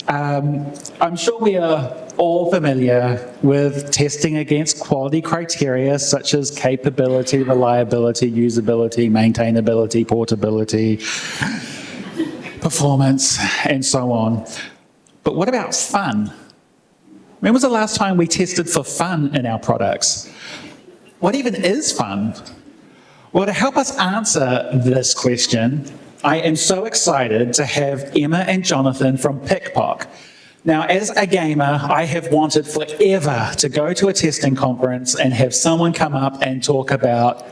I'm sure we are all familiar with testing against quality criteria such as capability, reliability, usability, maintainability, portability, performance, and so on. But what about fun? When was the last time we tested for fun in our products? What even is fun? Well, to help us answer this question, I am so excited to have Emma and Jonathan from Pickpock. Now, as a gamer, I have wanted forever to go to a testing conference and have someone come up and talk about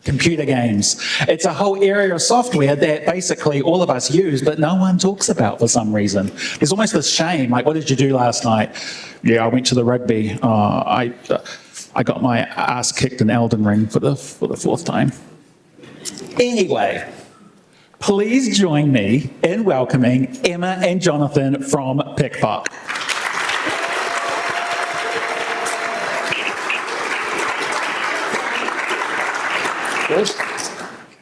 computer games. It's a whole area of software that basically all of us use, but no one talks about for some reason. There's almost this shame, like, what did you do last night? Yeah, I went to the rugby. I got my ass kicked in Elden Ring for the fourth time. Anyway, please join me in welcoming Emma and Jonathan from Pickpock. Good.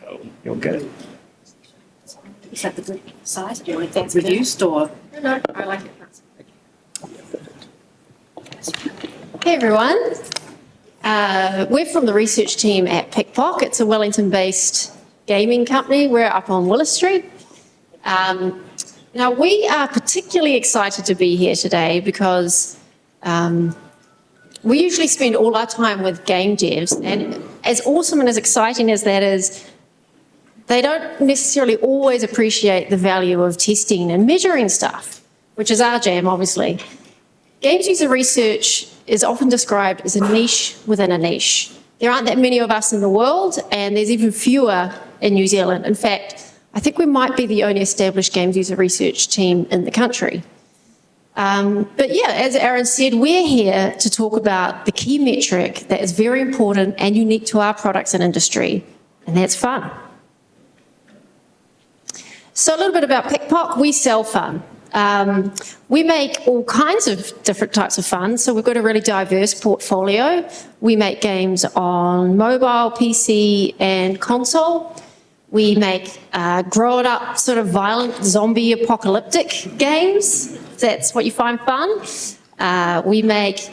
Oh, you're good. Is that the good size? Do you want that reduced or? No, I like it. Hey everyone. We're from the research team at Pickpock. It's a Wellington-based gaming company. We're up on Willis Street. Now we are particularly excited to be here today because we usually spend all our time with game devs, and as awesome and as exciting as that is, they don't necessarily always appreciate the value of testing and measuring stuff, which is our jam, obviously. Games user research is often described as a niche within a niche. There aren't that many of us in the world, and there's even fewer in New Zealand. In fact, I think we might be the only established games user research team in the country. But yeah, as Aaron said, we're here to talk about the key metric that is very important and unique to our products and industry, and that's fun. So a little bit about Pickpock. We sell fun. We make all kinds of different types of fun, so we've got a really diverse portfolio. We make games on mobile, PC, and console. We make grown-up, sort of violent, zombie apocalyptic games. That's what you find fun. We make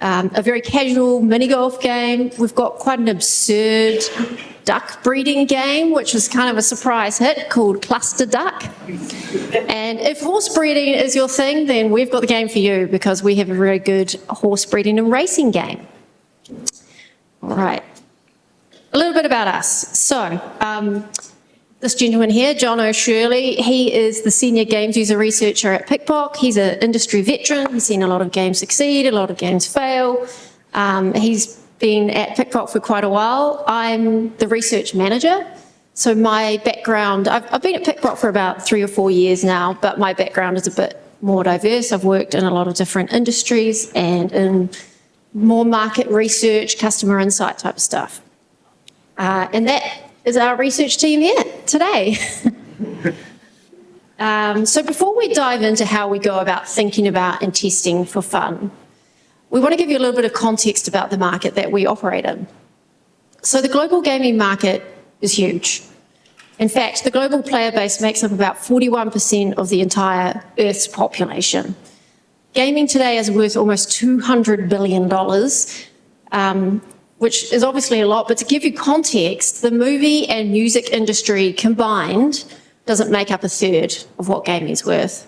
a very casual mini golf game. We've got quite an absurd duck breeding game, which is kind of a surprise hit, called Cluster Duck. And if horse breeding is your thing, then we've got the game for you, because we have a very good horse breeding and racing game. All right, a little bit about us. So this gentleman here, John O'Shirley, he is the senior games user researcher at Pickpock. He's an industry veteran. He's seen a lot of games succeed, a lot of games fail. He's been at Pickpock for quite a while. I'm the research manager. So my background, I've been at Pickpock for about 3 or 4 years now, but my background is a bit more diverse. I've worked in a lot of different industries and in more market research, customer insight type of stuff. And that is our research team here today. So before we dive into how we go about thinking about and testing for fun, we want to give you a little bit of context about the market that we operate in. So the global gaming market is huge. In fact, the global player base makes up about 41% of the entire Earth's population. Gaming today is worth almost $200 billion, which is obviously a lot, but to give you context, the movie and music industry combined doesn't make up a third of what gaming is worth.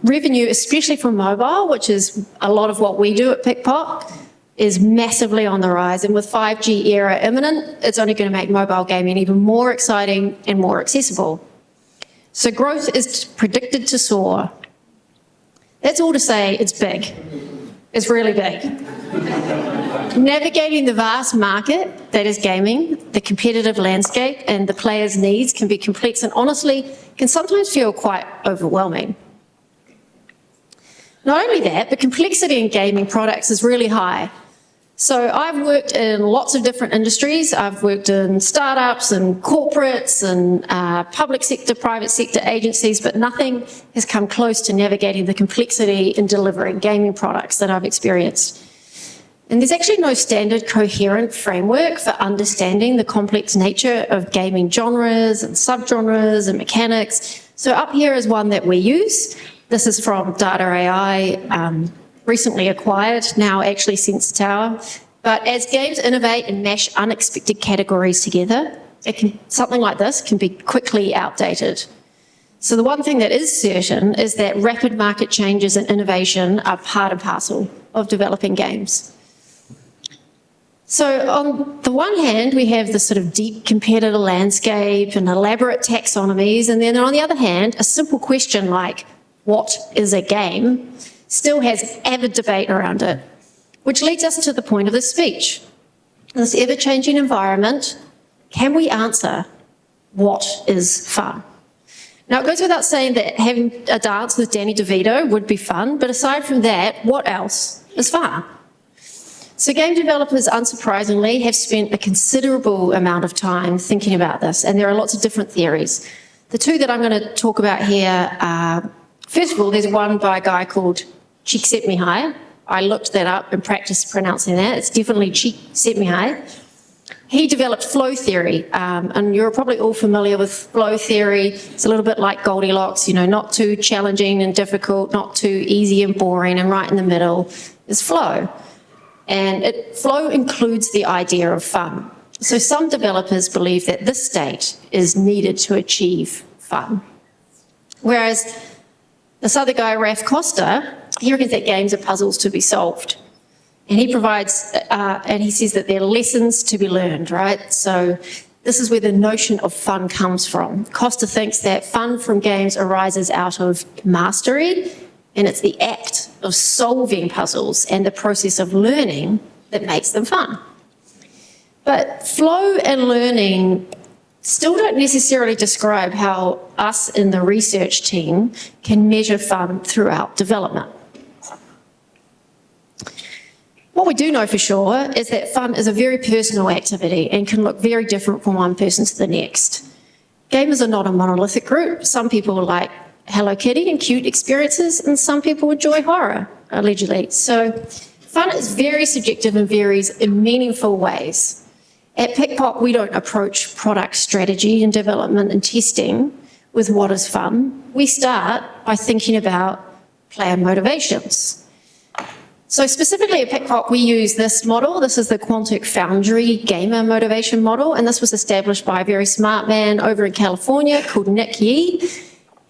Revenue, especially from mobile, which is a lot of what we do at Pickpock, is massively on the rise, and with 5G era imminent, it's only going to make mobile gaming even more exciting and more accessible. So growth is predicted to soar. That's all to say it's big. It's really big. Navigating the vast market that is gaming, the competitive landscape, and the players' needs can be complex and honestly can sometimes feel quite overwhelming. Not only that, the complexity in gaming products is really high. So I've worked in lots of different industries. I've worked in startups and corporates and public sector, private sector agencies, but nothing has come close to navigating the complexity in delivering gaming products that I've experienced. And there's actually no standard coherent framework for understanding the complex nature of gaming genres and subgenres and mechanics. So up here is one that we use, This is from Data AI, recently acquired, now actually Sensor Tower. But as games innovate and mash unexpected categories together, something like this can be quickly outdated. So the one thing that is certain is that rapid market changes and innovation are part and parcel of developing games. So on the one hand, we have this sort of deep competitor landscape and elaborate taxonomies, and then on the other hand, a simple question like, what is a game, still has avid debate around it, which leads us to the point of this speech. In this ever-changing environment, can we answer what is fun? Now, it goes without saying that having a dance with Danny DeVito would be fun, but aside from that, what else is fun? So game developers, unsurprisingly, have spent a considerable amount of time thinking about this, and there are lots of different theories. The two that I'm going to talk about here are, first of all, there's one by a guy called Csikszentmihalyi. I looked that up and practiced pronouncing that. It's definitely Csikszentmihalyi. He developed flow theory, and you're probably all familiar with flow theory. It's a little bit like Goldilocks, not too challenging and difficult, not too easy and boring, and right in the middle is flow. And flow includes the idea of fun. So some developers believe that this state is needed to achieve fun. Whereas this other guy, Raf Costa, he reckons that games are puzzles to be solved. And he provides, and he says that they're lessons to be learned, right? So this is where the notion of fun comes from. Costa thinks that fun from games arises out of mastery, and it's the act of solving puzzles and the process of learning that makes them fun. But flow and learning still don't necessarily describe how us in the research team can measure fun throughout development. What we do know for sure is that fun is a very personal activity and can look very different from one person to the next. Gamers are not a monolithic group. Some people like Hello Kitty and cute experiences, and some people enjoy horror, allegedly. So fun is very subjective and varies in meaningful ways. At Pickpock, we don't approach product strategy and development and testing with what is fun. We start by thinking about player motivations. So specifically at Pickpock, we use this model. This is the Quantic Foundry gamer motivation model, and this was established by a very smart man over in California called Nick Yee.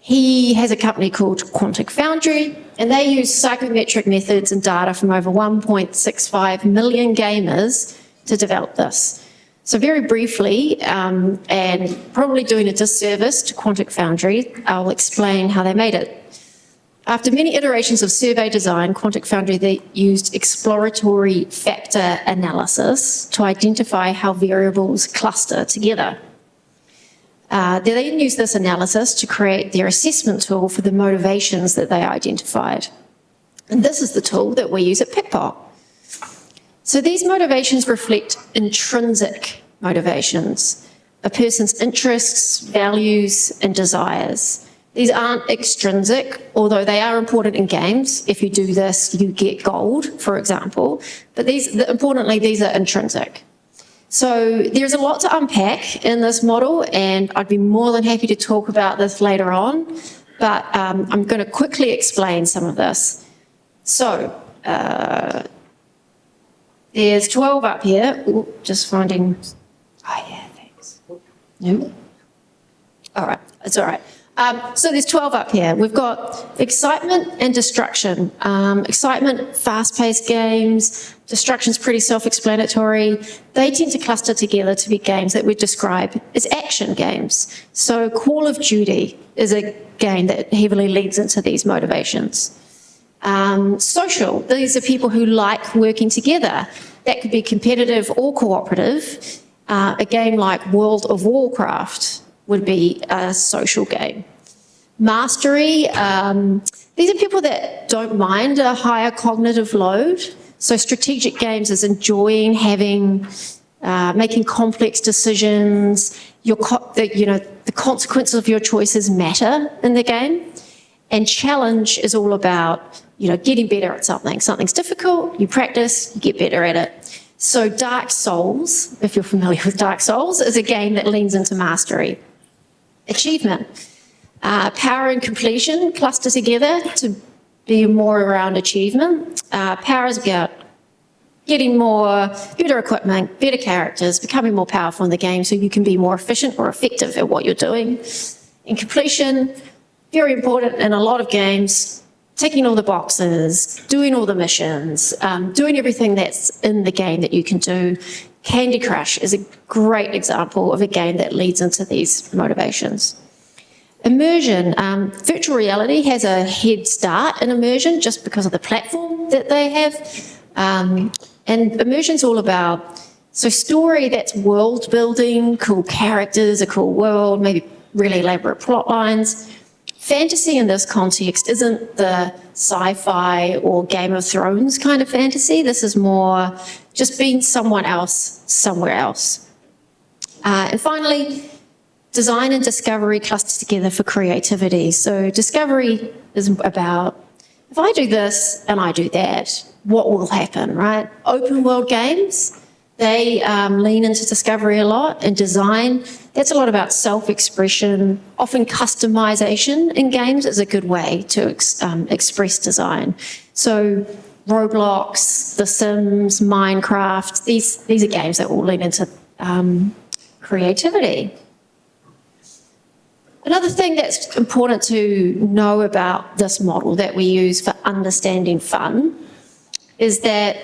He has a company called Quantic Foundry, and they use psychometric methods and data from over 1.65 million gamers to develop this. So very briefly, and probably doing a disservice to Quantic Foundry, I'll explain how they made it. After many iterations of survey design, Quantic Foundry, they used exploratory factor analysis to identify how variables cluster together. They then used this analysis to create their assessment tool for the motivations that they identified. And this is the tool that we use at Pickpock. So these motivations reflect intrinsic motivations, a person's interests, values, and desires. These aren't extrinsic, although they are important in games. If you do this, you get gold, for example. But importantly, these are intrinsic. So there's a lot to unpack in this model, and I'd be more than happy to talk about this later on, but I'm going to quickly explain some of this. So there's 12 up here. Ooh, just finding, oh yeah, thanks. No? All right, it's all right. So there's 12 up here. We've got excitement and destruction. Excitement, fast-paced games. Destruction's pretty self-explanatory. They tend to cluster together to be games that we describe as action games. So Call of Duty is a game that heavily leads into these motivations. Social, these are people who like working together. That could be competitive or cooperative. A game like World of Warcraft would be a social game. Mastery, these are people that don't mind a higher cognitive load. So strategic games is enjoying having, making complex decisions. The consequences of your choices matter in the game. And challenge is all about, getting better at something. Something's difficult, you practice, you get better at it. So Dark Souls, if you're familiar with Dark Souls, is a game that leans into mastery. Achievement. Power and completion cluster together to be more around achievement. Power is about getting more, better equipment, better characters, becoming more powerful in the game so you can be more efficient or effective at what you're doing. In completion, very important in a lot of games, ticking all the boxes, doing all the missions, doing everything that's in the game that you can do. Candy Crush is a great example of a game that leads into these motivations. Immersion, virtual reality has a head start in immersion just because of the platform that they have. And immersion's all about, so story that's world building, cool characters, a cool world, maybe really elaborate plot lines. Fantasy in this context isn't the sci-fi or Game of Thrones kind of fantasy. This is more just being someone else, somewhere else. And finally, design and discovery cluster together for creativity. So discovery is about, if I do this and I do that, what will happen, right? Open world games, they lean into discovery a lot, and design, that's a lot about self-expression. Often customization in games is a good way to express design. So Roblox, The Sims, Minecraft, these are games that will lean into creativity. Another thing that's important to know about this model that we use for understanding fun is that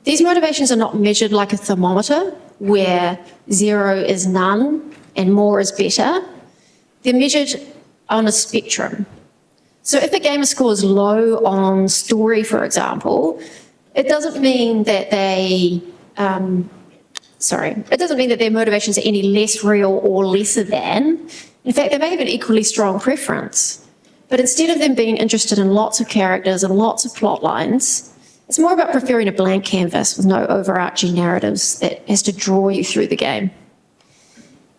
these motivations are not measured like a thermometer where 0 is none and more is better. They're measured on a spectrum. So if a gamer scores low on story, for example, it doesn't mean that their motivations are any less real or lesser than. In fact, they may have an equally strong preference. But instead of them being interested in lots of characters and lots of plot lines, it's more about preferring a blank canvas with no overarching narratives that has to draw you through the game.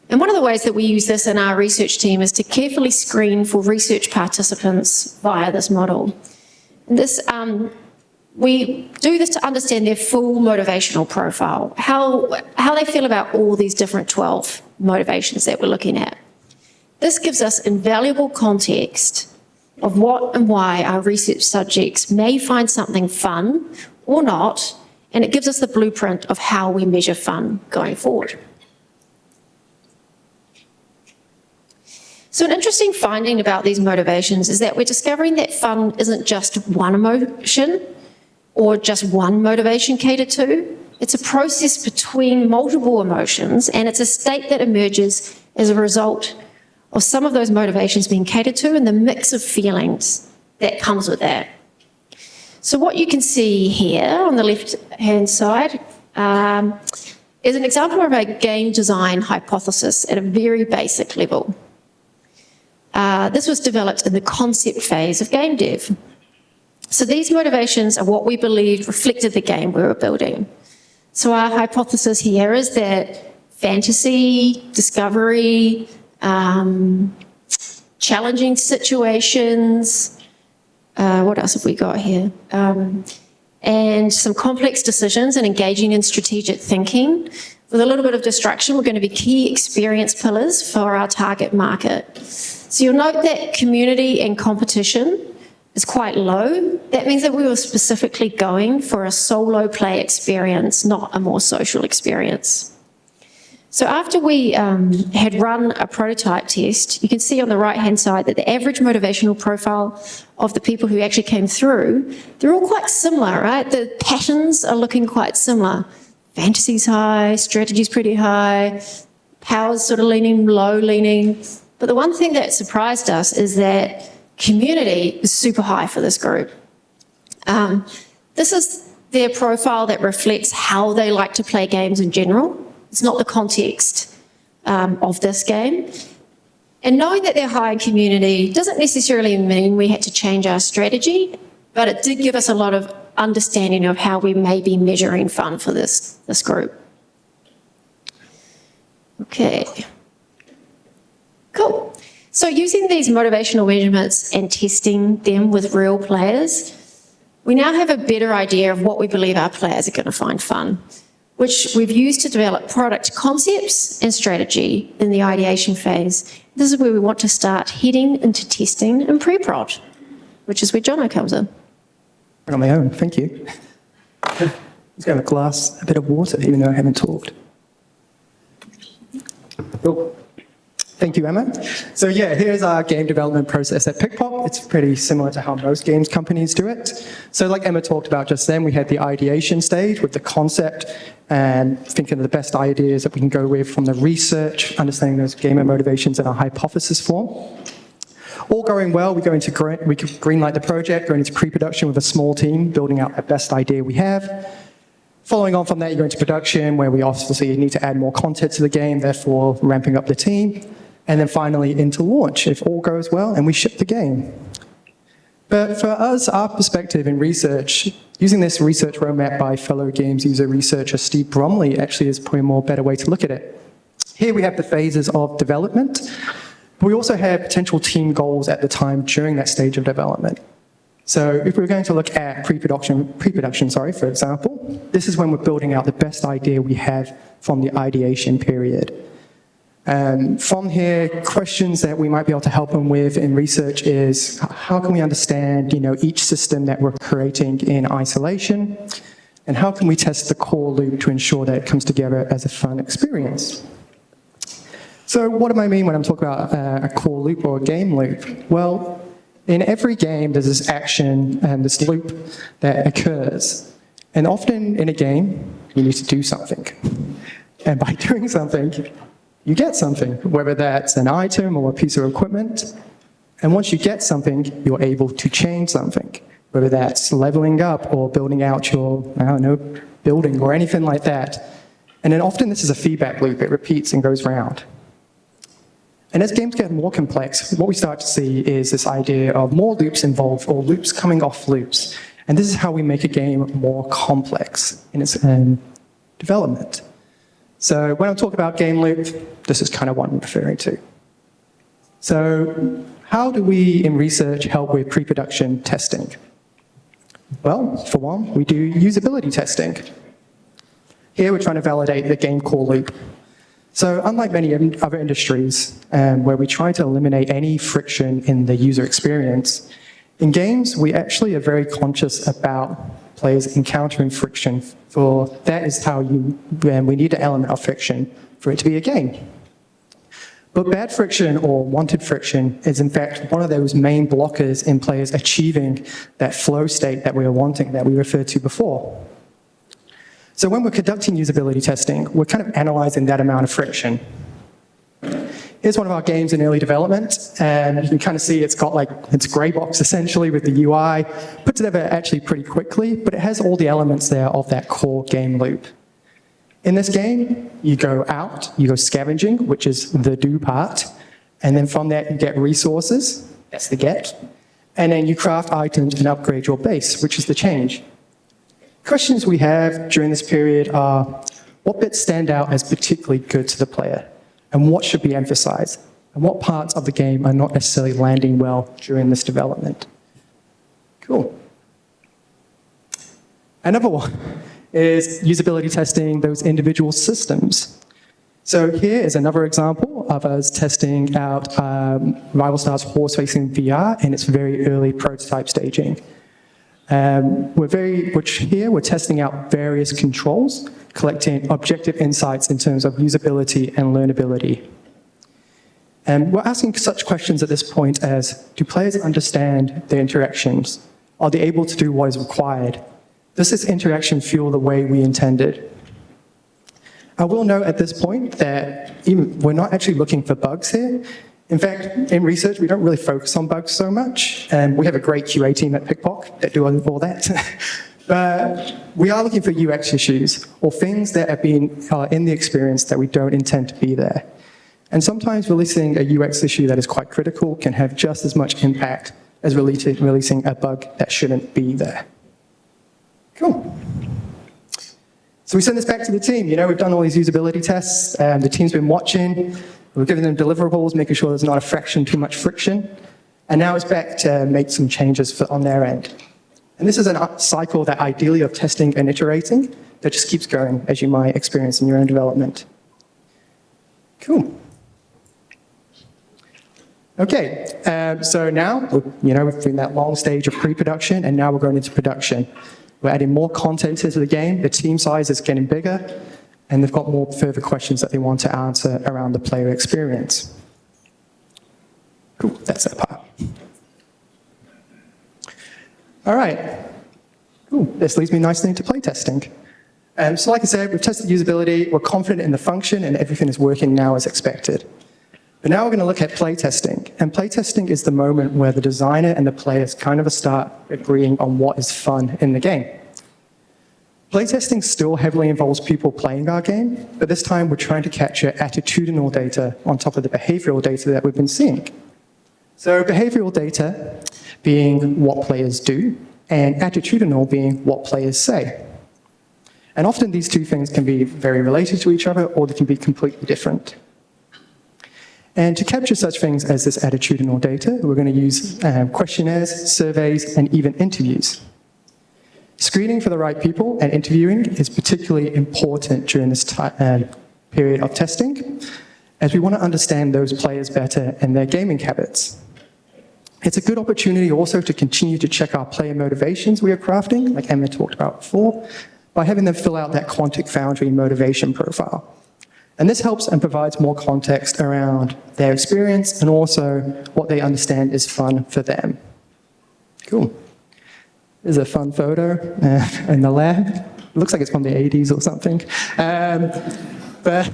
And one of the ways that we use this in our research team is to carefully screen for research participants via this model. We do this to understand their full motivational profile, how they feel about all these different 12 motivations that we're looking at. This gives us invaluable context of what and why our research subjects may find something fun or not, and it gives us the blueprint of how we measure fun going forward. So an interesting finding about these motivations is that we're discovering that fun isn't just one emotion or just one motivation catered to. It's a process between multiple emotions, and it's a state that emerges as a result of some of those motivations being catered to and the mix of feelings that comes with that. So what you can see here on the left-hand side is an example of a game design hypothesis at a very basic level. This was developed in the concept phase of game dev. So these motivations are what we believed reflected the game we were building. So our hypothesis here is that fantasy, discovery, challenging situations, what else have we got here? And some complex decisions and engaging in strategic thinking. With a little bit of distraction, we're going to be key experience pillars for our target market. So you'll note that community and competition is quite low. That means that we were specifically going for a solo play experience, not a more social experience. So after we had run a prototype test, you can see on the right-hand side that the average motivational profile of the people who actually came through, they're all quite similar, right? The patterns are looking quite similar. Fantasy's high, strategy's pretty high, power's sort of low leaning. But the one thing that surprised us is that community is super high for this group. This is their profile that reflects how they like to play games in general. It's not the context of this game. And knowing that they're high in community doesn't necessarily mean we had to change our strategy, but it did give us a lot of understanding of how we may be measuring fun for this group. Okay. Cool. So using these motivational measurements and testing them with real players, we now have a better idea of what we believe our players are going to find fun, which we've used to develop product concepts and strategy in the ideation phase. this is where we want to start heading into testing and pre-prod, which is where Jono comes in. On my own, thank you. Let's grab a glass, a bit of water, even though I haven't talked. Cool. Thank you, Emma. So yeah, here's our game development process at Pickpop. It's pretty similar to how most games companies do it. So like Emma talked about just then, we had the ideation stage with the concept and thinking of the best ideas that we can go with from the research, understanding those gamer motivations in a hypothesis form. All going well, we greenlight the project, go into pre-production with a small team, building out the best idea we have. Following on from that, you go into production, where we obviously need to add more content to the game, therefore ramping up the team. And then finally into launch, if all goes well, and we ship the game. But for us, our perspective in research, using this research roadmap by fellow games user researcher Steve Bromley actually is probably a more better way to look at it. Here we have the phases of development, but we also have potential team goals at the time during that stage of development. So if we're going to look at pre-production, for example, this is when we're building out the best idea we have from the ideation period. From here, questions that we might be able to help them with in research is how can we understand, each system that we're creating in isolation, and how can we test the core loop to ensure that it comes together as a fun experience? So what do I mean when I'm talking about a core loop or a game loop? Well, in every game, there's this action and this loop that occurs. And often in a game, you need to do something. And by doing something, you get something, whether that's an item or a piece of equipment. And once you get something, you're able to change something, whether that's leveling up or building out your, building or anything like that. And then often this is a feedback loop. It repeats and goes round. And as games get more complex, what we start to see is this idea of more loops involved or loops coming off loops. And this is how we make a game more complex in its development. So when I'm talking about game loop, this is kind of what I'm referring to. So how do we in research help with pre-production testing? Well, for one, we do usability testing. Here we're trying to validate the game core loop. So unlike many other industries where we try to eliminate any friction in the user experience, in games we actually are very conscious about players encountering friction, for that is how we need an element of friction for it to be a game. But bad friction or wanted friction is in fact one of those main blockers in players achieving that flow state that we were wanting, that we referred to before. So when we're conducting usability testing, we're kind of analyzing that amount of friction. Here's one of our games in early development, and you can kind of see it's got it's grey box essentially with the UI, put together actually pretty quickly, but it has all the elements there of that core game loop. In this game, you go out, you go scavenging, which is the do part, and then from that you get resources, that's the get, and then you craft items and upgrade your base, which is the change. Questions we have during this period are, what bits stand out as particularly good to the player? And what should be emphasized? And what parts of the game are not necessarily landing well during this development? Cool. Another one is usability testing those individual systems. So here is another example of us testing out Rival Stars Horse Racing VR in its very early prototype staging. We're testing out various controls, collecting objective insights in terms of usability and learnability. And we're asking such questions at this point as, do players understand their interactions? Are they able to do what is required? Does this interaction feel the way we intended? I will note at this point that we're not actually looking for bugs here. In fact, in research, we don't really focus on bugs so much, and we have a great QA team at Pickpock that do all that. But we are looking for UX issues, or things that have been in the experience that we don't intend to be there. And sometimes releasing a UX issue that is quite critical can have just as much impact as releasing a bug that shouldn't be there. Cool. So we send this back to the team. We've done all these usability tests, and the team's been watching. We're giving them deliverables, making sure there's not a fraction too much friction. And now it's back to make some changes on their end. And this is a cycle that ideally of testing and iterating that just keeps going as you might experience in your own development. Cool. Okay, so now, we've been that long stage of pre-production, and now we're going into production. We're adding more content into the game, the team size is getting bigger, and they've got more further questions that they want to answer around the player experience. Cool, that's that part. All right, cool. This leads me nicely into playtesting. So like I said, we've tested usability, we're confident in the function, and everything is working now as expected. But now we're going to look at playtesting. And playtesting is the moment where the designer and the players kind of start agreeing on what is fun in the game. Playtesting still heavily involves people playing our game, but this time we're trying to capture attitudinal data on top of the behavioral data that we've been seeing. So behavioral data being what players do, and attitudinal being what players say. And often these two things can be very related to each other, or they can be completely different. And to capture such things as this attitudinal data, we're going to use questionnaires, surveys, and even interviews. Screening for the right people and interviewing is particularly important during this period of testing, as we want to understand those players better and their gaming habits. It's a good opportunity also to continue to check our player motivations we are crafting, like Emma talked about before, by having them fill out that Quantic Foundry motivation profile. And this helps and provides more context around their experience and also what they understand is fun for them. Cool. There's a fun photo in the lab. It looks like it's from the 80s or something. But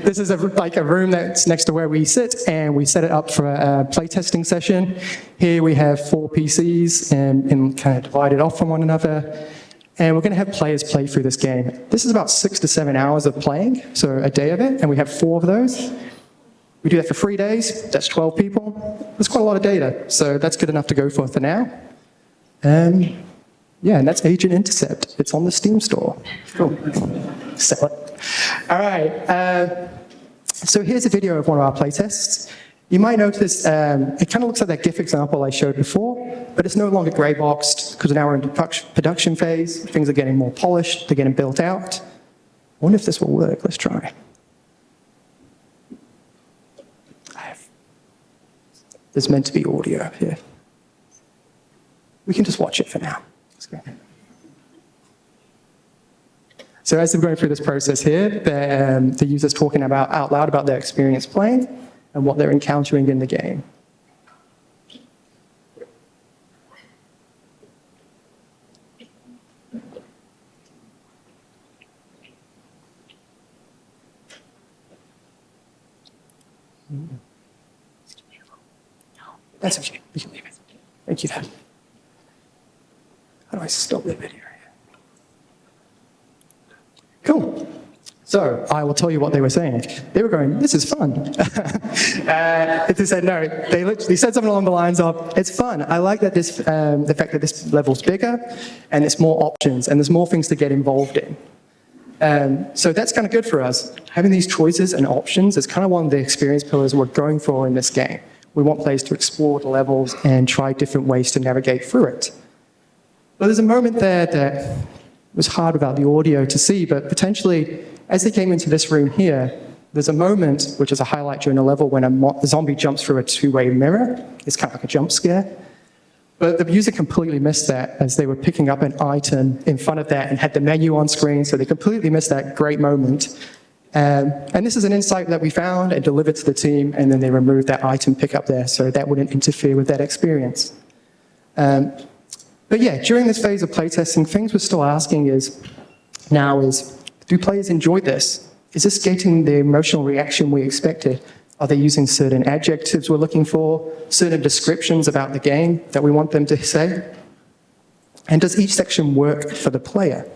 this is like a room that's next to where we sit, and we set it up for a playtesting session. Here we have 4 PCs and kind of divided off from one another. And we're going to have players play through this game. This is about 6 to 7 hours of playing, so a day of it, and we have 4 of those. We do that for 3 days, that's 12 people. That's quite a lot of data, so that's good enough to go for now. Yeah, and that's Agent Intercept. It's on the Steam store. Cool. Sell it. All right, so here's a video of one of our playtests. You might notice it kind of looks like that GIF example I showed before, but it's no longer grey boxed because now we're in production phase. Things are getting more polished, they're getting built out. I wonder if this will work. Let's try. There's meant to be audio here. We can just watch it for now. Let's go. So as they're going through this process here, the user's talking out loud about their experience playing and what they're encountering in the game. That's okay. We can leave it. Thank you, then. How do I stop the video here? Cool. So I will tell you what they were saying. They were going, this is fun. If they said no, they literally said something along the lines of, it's fun. I like that this, the fact that this level's bigger and it's more options and there's more things to get involved in. So that's kind of good for us. Having these choices and options is kind of one of the experience pillars we're going for in this game. We want players to explore the levels and try different ways to navigate through it. But there's a moment there that was hard without the audio to see, but potentially, as they came into this room here, there's a moment, which is a highlight during a level, when a zombie jumps through a two-way mirror. It's kind of like a jump scare. But the user completely missed that as they were picking up an item in front of that and had the menu on screen, so they completely missed that great moment. And this is an insight that we found and delivered to the team, and then they removed that item pickup there, so that wouldn't interfere with that experience. But yeah, during this phase of playtesting, things we're still asking now is, do players enjoy this? Is this getting the emotional reaction we expected? Are they using certain adjectives we're looking for, certain descriptions about the game that we want them to say? And does each section work for the player?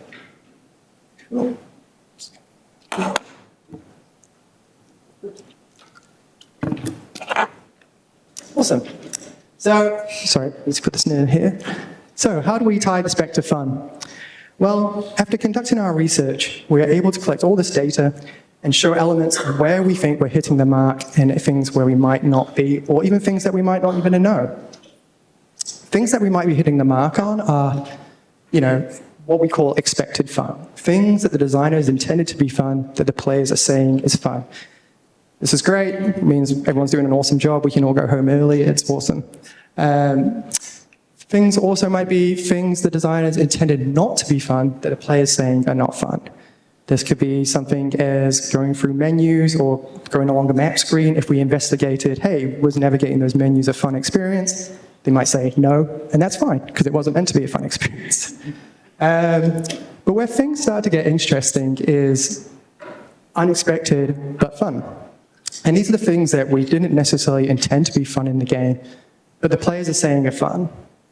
Cool. Awesome. So, sorry, let's put this in here. So, how do we tie this back to fun? Well, after conducting our research, we are able to collect all this data and show elements where we think we're hitting the mark and things where we might not be, or even things that we might not even know. Things that we might be hitting the mark on are, what we call expected fun. Things that the designers intended to be fun, that the players are saying is fun. This is great. It means everyone's doing an awesome job. We can all go home early. It's awesome. Things also might be things the designers intended not to be fun that the players saying are not fun. This could be something as going through menus or going along a map screen. If we investigated, hey, was navigating those menus a fun experience? They might say no, and that's fine, because it wasn't meant to be a fun experience. But where things start to get interesting is unexpected but fun. And these are the things that we didn't necessarily intend to be fun in the game, but the players are saying are fun.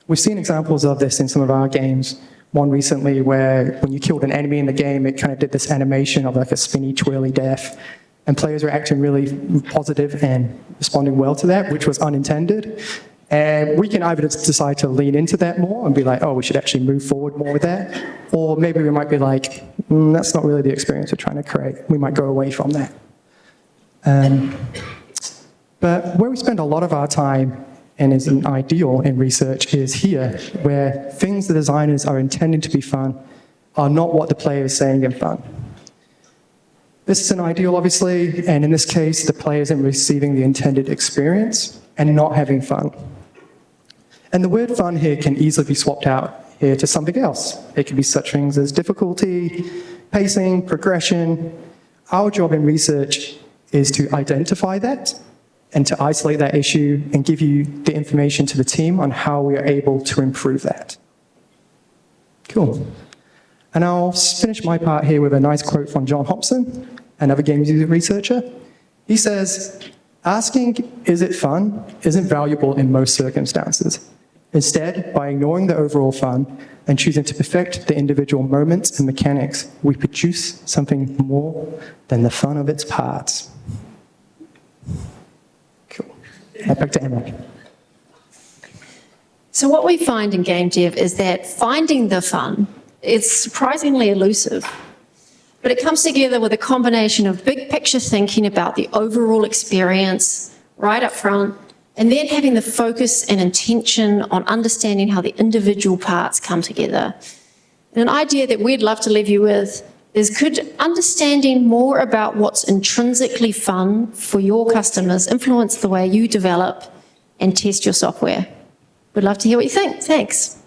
We've seen examples of this in some of our games. One recently where when you killed an enemy in the game, it kind of did this animation of like a spinny, twirly death. And players were acting really positive and responding well to that, which was unintended. And we can either decide to lean into that more and be like, oh, we should actually move forward more with that. Or maybe we might be like, that's not really the experience we're trying to create. We might go away from that. But where we spend a lot of our time and is an ideal in research is here, where things the designers are intending to be fun are not what the player is saying are fun. This is an ideal, obviously, and in this case, the player isn't receiving the intended experience and not having fun. And the word fun here can easily be swapped out here to something else. It can be such things as difficulty, pacing, progression. Our job in research is to identify that and to isolate that issue and give you the information to the team on how we are able to improve that. Cool. And I'll finish my part here with a nice quote from John Hobson, another games user researcher. He says, asking, is it fun, isn't valuable in most circumstances. Instead, by ignoring the overall fun and choosing to perfect the individual moments and mechanics, we produce something more than the fun of its parts. Cool. Back to Emma. So what we find in game dev is that finding the fun is surprisingly elusive, but it comes together with a combination of big picture thinking about the overall experience right up front, and then having the focus and intention on understanding how the individual parts come together. And an idea that we'd love to leave you with is, could understanding more about what's intrinsically fun for your customers influence the way you develop and test your software? We'd love to hear what you think. Thanks.